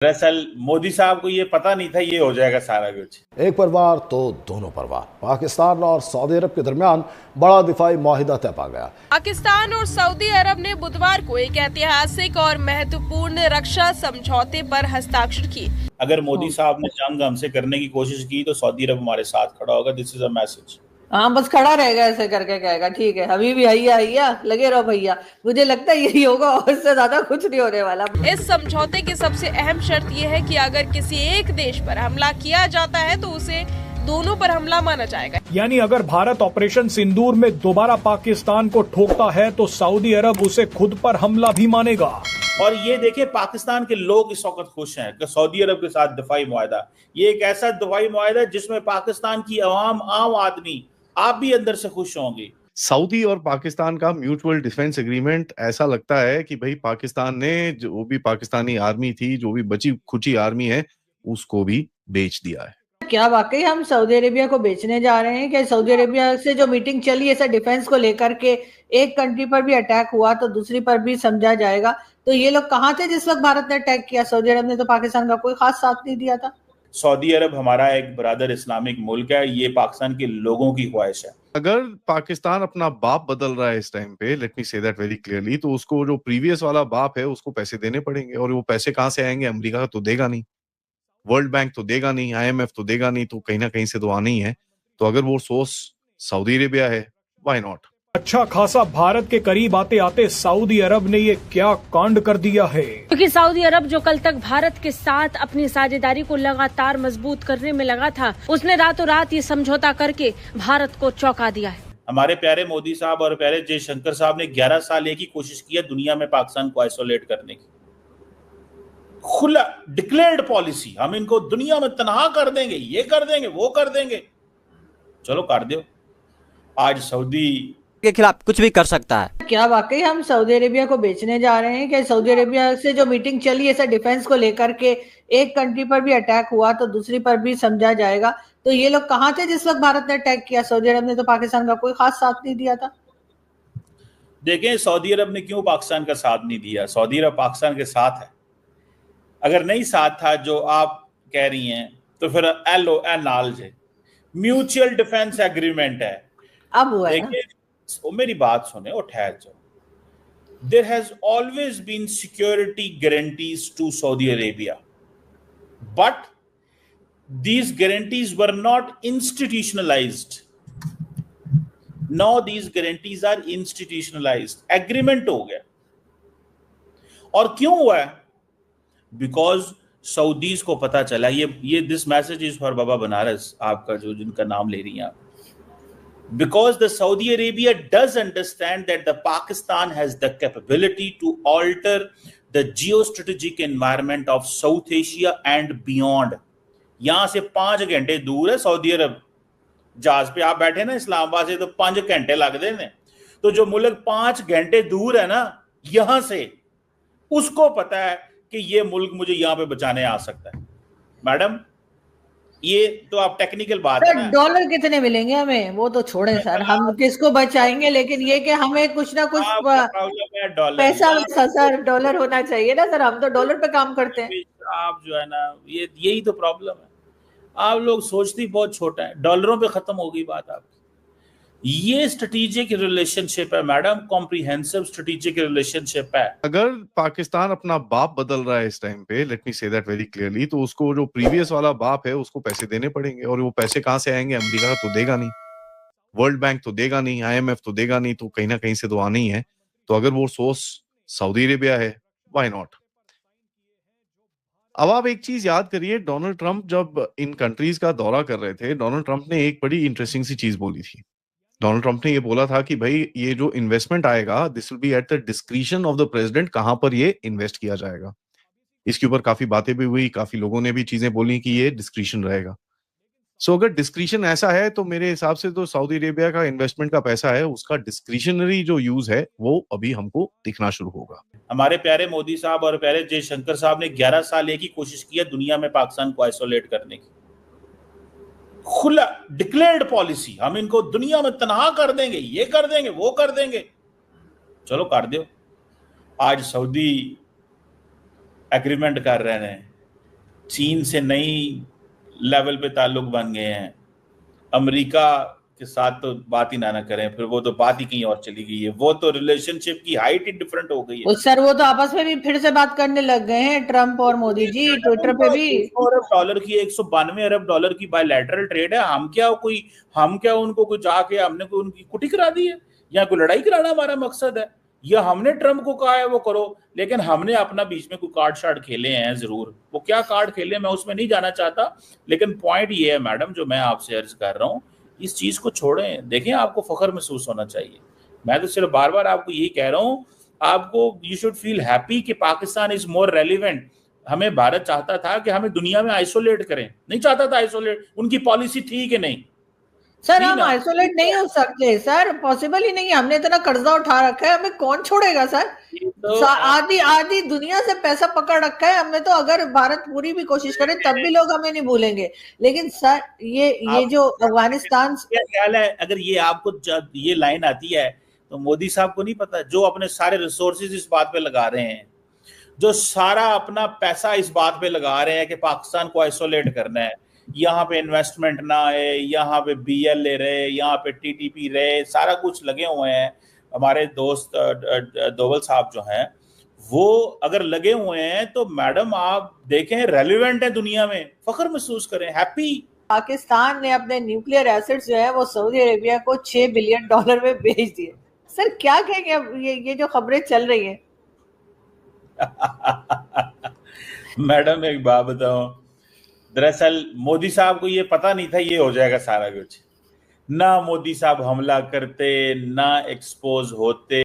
दरअसल मोदी साहब को ये पता नहीं था ये हो जाएगा सारा कुछ। एक परिवार तो दोनों परिवार। पाकिस्तान और सऊदी अरब के दरमियान बड़ा दिफाई मुआहिदा तय पा गया। पाकिस्तान और सऊदी अरब ने बुधवार को एक ऐतिहासिक और महत्वपूर्ण रक्षा समझौते पर हस्ताक्षर किए। अगर मोदी साहब ने जंग हमसे करने की कोशिश की तो सऊदी अरब हमारे साथ खड़ा होगा। This is a message. हाँ, बस खड़ा रहेगा, ऐसे करके कहेगा ठीक है अभी भी हैया हैया लगे रहो भैया। मुझे लगता है यही होगा और इससे ज्यादा कुछ नहीं होने वाला। इस समझौते की सबसे अहम शर्त यह है कि अगर किसी एक देश पर हमला किया जाता है तो उसे दोनों पर हमला माना जाएगा। यानी अगर भारत ऑपरेशन सिंदूर में दोबारा पाकिस्तान को ठोकता है तो सऊदी अरब उसे खुद पर हमला भी मानेगा। और ये देखिए पाकिस्तान के लोग इस वक्त खुश हैं कि सऊदी अरब के साथ दफाई मुआहदा, ये एक ऐसा दफाई मुआहदा जिसमें पाकिस्तान की आवाम, आम आदमी, आप भी अंदर से खुश होंगे। सऊदी और पाकिस्तान का म्यूचुअल डिफेंस एग्रीमेंट ऐसा लगता है कि भाई पाकिस्तान ने जो भी पाकिस्तानी आर्मी थी, जो भी बची खुची आर्मी है, उसको भी बेच दिया है। क्या वाकई हम सऊदी अरेबिया को बेचने जा रहे हैं? क्या सऊदी अरेबिया से जो मीटिंग चली ऐसा डिफेंस को लेकर के, एक कंट्री पर भी अटैक हुआ तो दूसरी पर भी समझा जाएगा, तो ये लोग कहाँ थे जिस वक्त भारत ने अटैक किया? सऊदी अरब ने तो पाकिस्तान का कोई खास साथ नहीं दिया था। सऊदी अरब हमारा एक ब्रदर इस्लामिक मुल्क है, ये पाकिस्तान के लोगों की ख्वाहिश है। अगर पाकिस्तान अपना बाप बदल रहा है इस टाइम पे, let me say that very clearly, तो उसको जो प्रीवियस वाला बाप है उसको पैसे देने पड़ेंगे। और वो पैसे कहाँ से आएंगे? अमेरिका तो देगा नहीं, वर्ल्ड बैंक तो देगा नहीं, आईएमएफ तो देगा नहीं, तो कहीं ना कहीं से तो आना ही है। तो अगर वो सोर्स सऊदी अरेबिया है, व्हाई नॉट। अच्छा खासा भारत के करीब आते आते सऊदी अरब ने ये क्या कांड कर दिया है। क्योंकि सऊदी अरब जो कल तक भारत के साथ अपनी साझेदारी को लगातार मजबूत करने में लगा था, उसने रातों रात ये समझौता करके भारत को चौंका दिया है। हमारे प्यारे मोदी साहब और प्यारे जयशंकर साहब ने 11 साल एक ही कोशिश की है दुनिया में पाकिस्तान को आइसोलेट करने की। खुला डिक्लेयर्ड पॉलिसी, हम इनको दुनिया में तनहा कर देंगे, ये कर देंगे, वो कर देंगे। चलो कर दो। आज सऊदी के खिलाफ कुछ भी कर सकता है। क्या वाकई हम सऊदी अरेबिया को बेचने जा रहे हैं? क्या सऊदी अरेबिया से जो मीटिंग चली ऐसा डिफेंस को लेकर के, एक कंट्री पर भी अटैक हुआ तो दूसरी पर भी समझा जाएगा, तो ये लोग कहाँ थे जिस वक्त भारत ने अटैक किया? सऊदी अरब ने तो पाकिस्तान का कोई खास साथ नहीं दिया था। देखें सऊदी अरब ने क्यों पाकिस्तान का साथ नहीं दिया। सऊदी अरब पाकिस्तान के साथ है। अगर नहीं साथ था जो आप कह रही हैं तो फिर LONALJ म्यूचुअल डिफेंस एग्रीमेंट है। अब हुआ है ना? देखिए मेरी बात सुने और ठहर जाओ। There has always been security guarantees to Saudi Arabia, but these guarantees were not institutionalized. Now these guarantees are institutionalized. Agreement हो गया। और क्यों हुआ है? Because सऊदीज को पता चला, ये दिस मैसेज इज फॉर बाबा बनारस, आपका जो जिनका नाम ले रही हैं आप। Because the Saudi Arabia does understand that the Pakistan has the capability to alter the geostrategic environment of South Asia and beyond. यहां से 5 घंटे दूर है सऊदी अरब। जहाज पे आप बैठे ना इस्लामाबाद से तो 5 घंटे लगते हैं। तो जो मुल्क 5 घंटे दूर है ना यहां से, उसको पता है कि ये मुल्क मुझे यहां पे बचाने आ सकता है। मैडम ये तो आप टेक्निकल बात है ना। डॉलर कितने मिलेंगे हमें वो तो छोड़े सर, हम किसको बचाएंगे, लेकिन ये कि हमें कुछ ना कुछ पैसा सर डॉलर होना चाहिए ना सर। हम तो डॉलर पे काम करते हैं। आप जो है ना यही तो प्रॉब्लम है। आप लोग सोचती बहुत छोटा है, डॉलरों पे खत्म हो गई बात आपकी। ये स्ट्रेटेजिक रिलेशनशिप है मैडम, कॉम्प्रिहेंसिव स्ट्रेटेजिक रिलेशनशिप है। अगर पाकिस्तान अपना बाप बदल रहा है इस टाइम पे, let me say that very clearly, तो उसको जो प्रीवियस वाला बाप है उसको पैसे देने पड़ेंगे। और वो पैसे कहाँ से आएंगे? अमेरिका तो देगा नहीं, वर्ल्ड बैंक तो देगा नहीं, आईएमएफ तो देगा नहीं, तो कहीं ना कहीं से तो आना ही है। तो अगर वो सोर्स सऊदी अरेबिया है, व्हाई नॉट। अब आप एक चीज याद करिए, डोनाल्ड ट्रंप जब इन कंट्रीज का दौरा कर रहे थे, डोनाल्ड ट्रंप ने एक बड़ी इंटरेस्टिंग सी चीज बोली थी। डोनाल्ड ट्रंप ने ये बोला था कि भाई ये जो इन्वेस्टमेंट आएगा, this will be at the discretion of the president, कहां पर ये इन्वेस्ट किया जाएगा। इसके ऊपर काफी बातें भी हुई, काफी लोगों ने भी चीजें बोली कि ये डिस्क्रिशन रहेगा। सो अगर डिस्क्रिशन ऐसा है तो मेरे हिसाब से तो सऊदी अरेबिया का इन्वेस्टमेंट का पैसा है, उसका डिस्क्रिशनरी जो यूज है वो अभी हमको दिखना शुरू होगा। हमारे प्यारे मोदी साहब और प्यारे जयशंकर साहब ने 11 साल एक ही कोशिश की है दुनिया में पाकिस्तान को आइसोलेट करने की। खुला डिक्लेयर्ड पॉलिसी, हम इनको दुनिया में तनहा कर देंगे, ये कर देंगे, वो कर देंगे। चलो कर दो। आज सऊदी एग्रीमेंट कर रहे हैं चीन से नई लेवल पे ताल्लुक बन गए हैं, अमेरिका के साथ तो बात ही ना करें, फिर वो तो बात ही कहीं और चली गई है, वो तो रिलेशनशिप की हाइट ही डिफरेंट हो गई है। सर वो तो आपस में भी फिर से बात करने लग गए हैं, ट्रम्प और मोदी जी, ट्विटर पे भी। $192 की, $192 की बायलैटरल ट्रेड है। हम क्या उनको कोई जाके हमने कोई उनकी कुटी करा दी है या कोई लड़ाई कराना हमारा मकसद है? या हमने ट्रम्प को कहा है वो करो, लेकिन हमने अपना बीच में कोई कार्ड शार्ड खेले हैं जरूर। वो क्या कार्ड खेले मैं उसमें नहीं जाना चाहता, लेकिन पॉइंट ये है मैडम जो मैं आपसे अर्ज कर रहा हूँ, इस चीज को छोड़ें। देखें, आपको फख्र महसूस होना चाहिए। मैं तो सिर्फ बार बार आपको यही कह रहा हूँ, आपको यू शुड फील हैप्पी कि पाकिस्तान इज मोर रेलिवेंट। हमें भारत चाहता था कि हमें दुनिया में आइसोलेट करें, नहीं चाहता था आइसोलेट। उनकी पॉलिसी थी कि नहीं? सर हम आइसोलेट नहीं हो सकते सर, पॉसिबल ही नहीं है। हमने इतना कर्जा उठा रखा है, हमें कौन छोड़ेगा सर? तो आधी दुनिया से पैसा पकड़ रखा है हमने, तो अगर भारत पूरी भी कोशिश करे तब भी लोग हमें नहीं भूलेंगे। लेकिन सर ये जो अफगानिस्तान, क्या ख्याल है अगर ये आपको ये लाइन आती है तो मोदी साहब को नहीं पता, जो अपने सारे रिसोर्सेज इस बात पे लगा रहे हैं, जो सारा अपना पैसा इस बात पे लगा रहे हैं कि पाकिस्तान को आइसोलेट करना है, यहाँ पे इन्वेस्टमेंट ना आए, यहाँ पे BLA रहे, यहाँ पे TTP रहे, सारा कुछ लगे हुए हैं। हमारे दोस्त दोवल साहब जो हैं वो अगर लगे हुए हैं तो मैडम आप देखें रेलिवेंट है दुनिया में, फख्र महसूस करें, हैप्पी। पाकिस्तान ने अपने न्यूक्लियर एसेट्स जो है वो सऊदी अरेबिया को $6 बिलियन में बेच दिए। सर क्या कहेंगे अब ये जो खबरें चल रही हैं? मैडम एक बात बताओ, दरअसल मोदी साहब को ये पता नहीं था ये हो जाएगा सारा कुछ। ना मोदी साहब हमला करते, ना एक्सपोज होते।